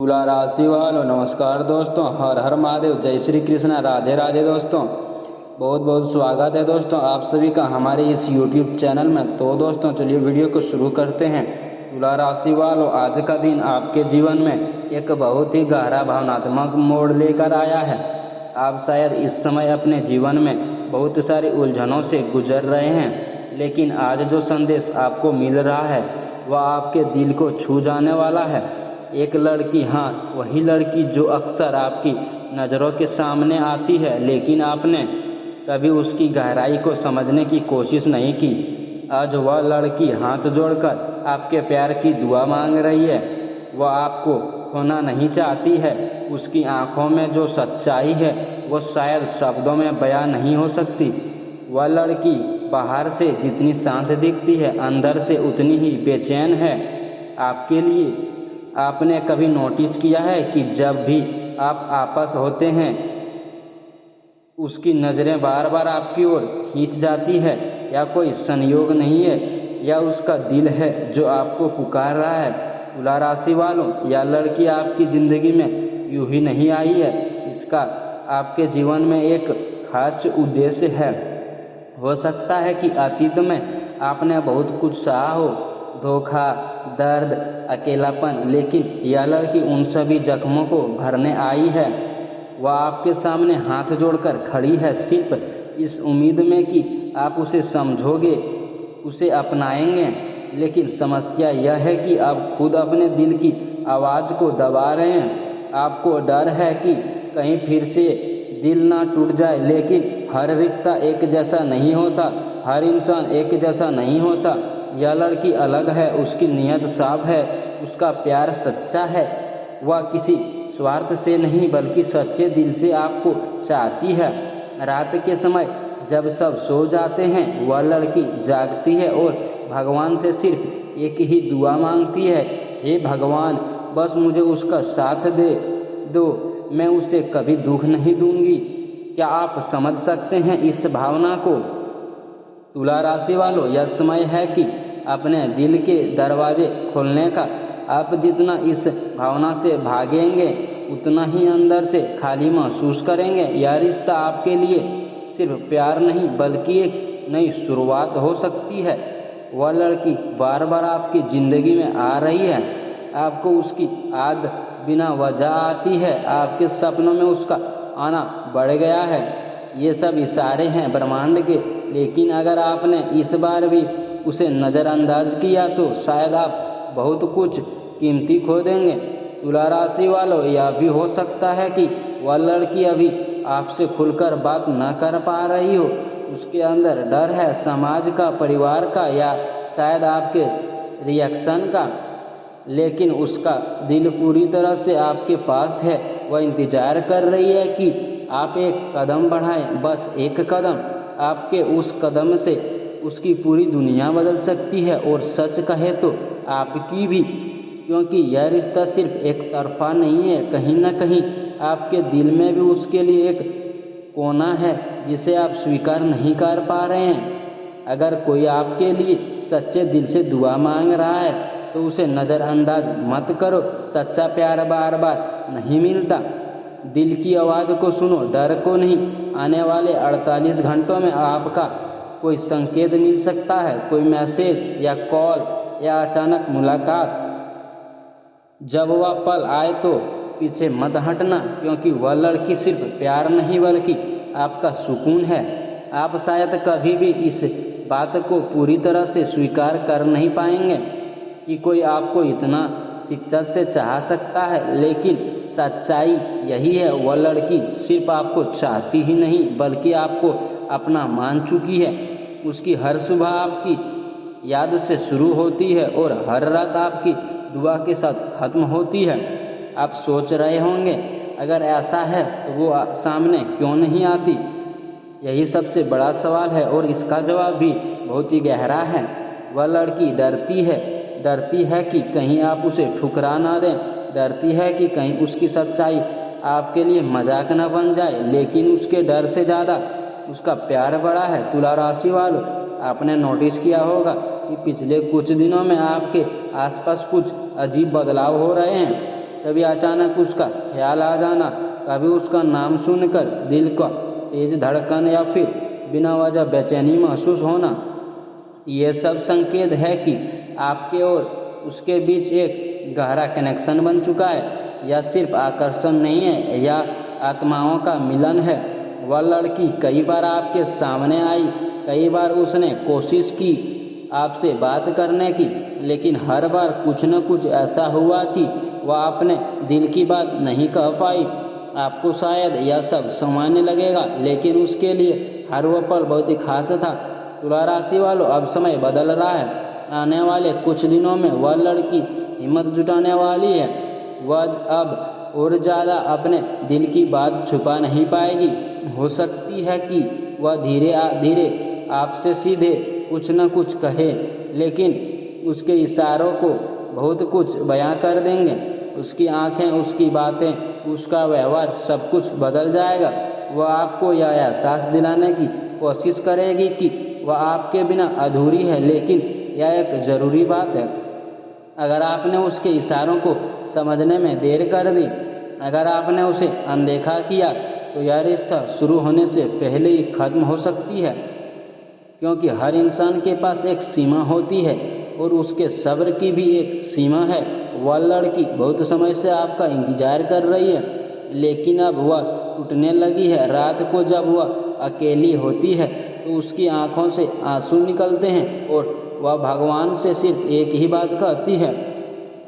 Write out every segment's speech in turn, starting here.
तुला राशि वालों नमस्कार दोस्तों, हर हर महादेव, जय श्री कृष्णा, राधे राधे दोस्तों। बहुत बहुत स्वागत है दोस्तों आप सभी का हमारे इस YouTube चैनल में। तो दोस्तों चलिए वीडियो को शुरू करते हैं। तुला राशि वालों, आज का दिन आपके जीवन में एक बहुत ही गहरा भावनात्मक मोड़ लेकर आया है। आप शायद इस समय अपने जीवन में बहुत सारी उलझनों से गुजर रहे हैं, लेकिन आज जो संदेश आपको मिल रहा है वह आपके दिल को छू जाने वाला है। एक लड़की, हाँ वही लड़की जो अक्सर आपकी नज़रों के सामने आती है, लेकिन आपने कभी उसकी गहराई को समझने की कोशिश नहीं की। आज वह लड़की हाथ जोड़कर आपके प्यार की दुआ मांग रही है। वह आपको खोना नहीं चाहती है। उसकी आंखों में जो सच्चाई है वो शायद शब्दों में बयां नहीं हो सकती। वह लड़की बाहर से जितनी शांत दिखती है, अंदर से उतनी ही बेचैन है आपके लिए। आपने कभी नोटिस किया है कि जब भी आप आपस होते हैं उसकी नज़रें बार बार आपकी ओर खींच जाती है? या कोई संयोग नहीं है, या उसका दिल है जो आपको पुकार रहा है? तुला राशि वालों, यह लड़की आपकी ज़िंदगी में यूं ही नहीं आई है। इसका आपके जीवन में एक खास उद्देश्य है। हो सकता है कि अतीत में आपने बहुत कुछ सहा हो, धोखा, दर्द, अकेलापन, लेकिन यह लड़की उन सभी जख्मों को भरने आई है। वह आपके सामने हाथ जोड़कर खड़ी है, सिर्फ इस उम्मीद में कि आप उसे समझोगे, उसे अपनाएंगे। लेकिन समस्या यह है कि आप खुद अपने दिल की आवाज़ को दबा रहे हैं। आपको डर है कि कहीं फिर से दिल ना टूट जाए, लेकिन हर रिश्ता एक जैसा नहीं होता, हर इंसान एक जैसा नहीं होता। यह लड़की अलग है, उसकी नीयत साफ है, उसका प्यार सच्चा है। वह किसी स्वार्थ से नहीं बल्कि सच्चे दिल से आपको चाहती है। रात के समय जब सब सो जाते हैं वह लड़की जागती है और भगवान से सिर्फ एक ही दुआ मांगती है, हे भगवान, बस मुझे उसका साथ दे दो, मैं उसे कभी दुख नहीं दूंगी। क्या आप समझ सकते हैं इस भावना को? तुला राशि वालों, यह समय है कि अपने दिल के दरवाजे खोलने का। आप जितना इस भावना से भागेंगे उतना ही अंदर से खाली महसूस करेंगे। यह रिश्ता आपके लिए सिर्फ प्यार नहीं बल्कि एक नई शुरुआत हो सकती है। वह लड़की बार बार आपकी ज़िंदगी में आ रही है। आपको उसकी याद बिना वजह आती है। आपके सपनों में उसका आना बढ़ गया है। ये सब इशारे हैं ब्रह्मांड के, लेकिन अगर आपने इस बार भी उसे नज़रअंदाज किया तो शायद आप बहुत कुछ कीमती खो देंगे। तुला राशि वालों, यह भी हो सकता है कि वह लड़की अभी आपसे खुलकर बात न कर पा रही हो। उसके अंदर डर है, समाज का, परिवार का, या शायद आपके रिएक्शन का, लेकिन उसका दिल पूरी तरह से आपके पास है। वह इंतज़ार कर रही है कि आप एक कदम बढ़ाएं, बस एक कदम। आपके उस कदम से उसकी पूरी दुनिया बदल सकती है, और सच कहे तो आपकी भी, क्योंकि यह रिश्ता सिर्फ एक तरफा नहीं है। कहीं ना कहीं आपके दिल में भी उसके लिए एक कोना है जिसे आप स्वीकार नहीं कर पा रहे हैं। अगर कोई आपके लिए सच्चे दिल से दुआ मांग रहा है तो उसे नज़रअंदाज मत करो। सच्चा प्यार बार बार नहीं मिलता। दिल की आवाज़ को सुनो, डर को नहीं। आने वाले 48 घंटों में आपका कोई संकेत मिल सकता है, कोई मैसेज या कॉल या अचानक मुलाकात। जब वह पल आए तो पीछे मत हटना, क्योंकि वह लड़की सिर्फ प्यार नहीं बल्कि आपका सुकून है। आप शायद कभी भी इस बात को पूरी तरह से स्वीकार कर नहीं पाएंगे कि कोई आपको इतना शिद्दत से चाह सकता है, लेकिन सच्चाई यही है। वह लड़की सिर्फ आपको चाहती ही नहीं बल्कि आपको अपना मान चुकी है। उसकी हर सुबह आपकी याद से शुरू होती है और हर रात आपकी दुआ के साथ ख़त्म होती है। आप सोच रहे होंगे, अगर ऐसा है तो वो सामने क्यों नहीं आती? यही सबसे बड़ा सवाल है, और इसका जवाब भी बहुत ही गहरा है। वह लड़की डरती है कि कहीं आप उसे ठुकरा ना दें, डरती है कि कहीं उसकी सच्चाई आपके लिए मजाक न बन जाए, लेकिन उसके डर से ज़्यादा उसका प्यार बड़ा है। तुला राशि वालों, आपने नोटिस किया होगा कि पिछले कुछ दिनों में आपके आसपास कुछ अजीब बदलाव हो रहे हैं। कभी अचानक उसका ख्याल आ जाना, कभी उसका नाम सुनकर दिल का तेज धड़कन या फिर बिना वजह बेचैनी महसूस होना, ये सब संकेत है कि आपके और उसके बीच एक गहरा कनेक्शन बन चुका है। यह सिर्फ आकर्षण नहीं है, यह आत्माओं का मिलन है। वह लड़की कई बार आपके सामने आई, कई बार उसने कोशिश की आपसे बात करने की, लेकिन हर बार कुछ न कुछ ऐसा हुआ कि वह अपने दिल की बात नहीं कह पाई। आपको शायद यह सब सामान्य लगेगा, लेकिन उसके लिए हर वह पल बहुत ही खास था। तुला राशि वालों, अब समय बदल रहा है। आने वाले कुछ दिनों में वह लड़की हिम्मत जुटाने वाली है। वह अब और ज़्यादा अपने दिल की बात छुपा नहीं पाएगी। हो सकती है कि वह धीरे धीरे आपसे सीधे कुछ न कुछ कहे, लेकिन उसके इशारों को बहुत कुछ बयां कर देंगे। उसकी आंखें, उसकी बातें, उसका व्यवहार, सब कुछ बदल जाएगा। वह आपको यह एहसास दिलाने की कोशिश करेगी कि वह आपके बिना अधूरी है, लेकिन यह एक ज़रूरी बात है। अगर आपने उसके इशारों को समझने में देर कर दी, अगर आपने उसे अनदेखा किया, तो यह रिश्ता शुरू होने से पहले ही खत्म हो सकती है। क्योंकि हर इंसान के पास एक सीमा होती है और उसके सब्र की भी एक सीमा है। वह लड़की बहुत समय से आपका इंतजार कर रही है, लेकिन अब वह टूटने लगी है। रात को जब वह अकेली होती है तो उसकी आंखों से आंसू निकलते हैं और वह भगवान से सिर्फ एक ही बात कहती है,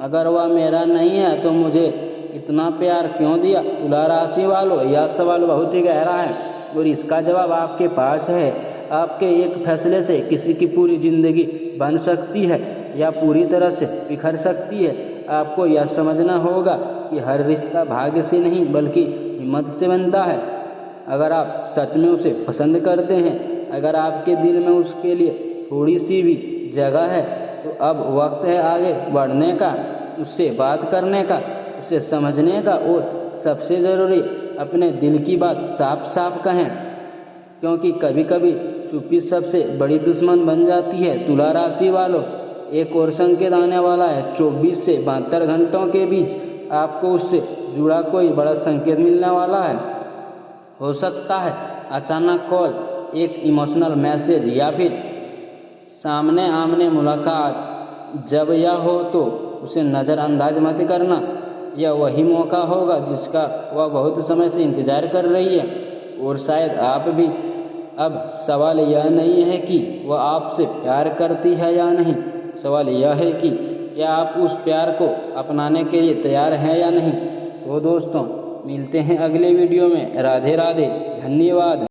अगर वह मेरा नहीं है तो मुझे इतना प्यार क्यों दिया। तुला राशि वालों, यह सवाल बहुत ही गहरा है और इसका जवाब आपके पास है। आपके एक फैसले से किसी की पूरी जिंदगी बन सकती है या पूरी तरह से बिखर सकती है। आपको यह समझना होगा कि हर रिश्ता भाग्य से नहीं बल्कि हिम्मत से बनता है। अगर आप सच में उसे पसंद करते हैं, अगर आपके दिल में उसके लिए थोड़ी सी भी जगह है, तो अब वक्त है आगे बढ़ने का, उससे बात करने का, उसे समझने का और सबसे ज़रूरी अपने दिल की बात साफ साफ कहें। क्योंकि कभी कभी चुप्पी सबसे बड़ी दुश्मन बन जाती है। तुला राशि वालों, एक और संकेत आने वाला है। 24 से 72 घंटों के बीच आपको उससे जुड़ा कोई बड़ा संकेत मिलने वाला है। हो सकता है अचानक कॉल, एक इमोशनल मैसेज या फिर सामने आमने मुलाकात। जब यह हो तो उसे नज़रअंदाज मत करना। यह वही मौका होगा जिसका वह बहुत समय से इंतज़ार कर रही है। और शायद आप भी। अब सवाल यह नहीं है कि वह आपसे प्यार करती है या नहीं, सवाल यह है कि क्या आप उस प्यार को अपनाने के लिए तैयार हैं या नहीं। तो दोस्तों, मिलते हैं अगले वीडियो में। राधे राधे, धन्यवाद।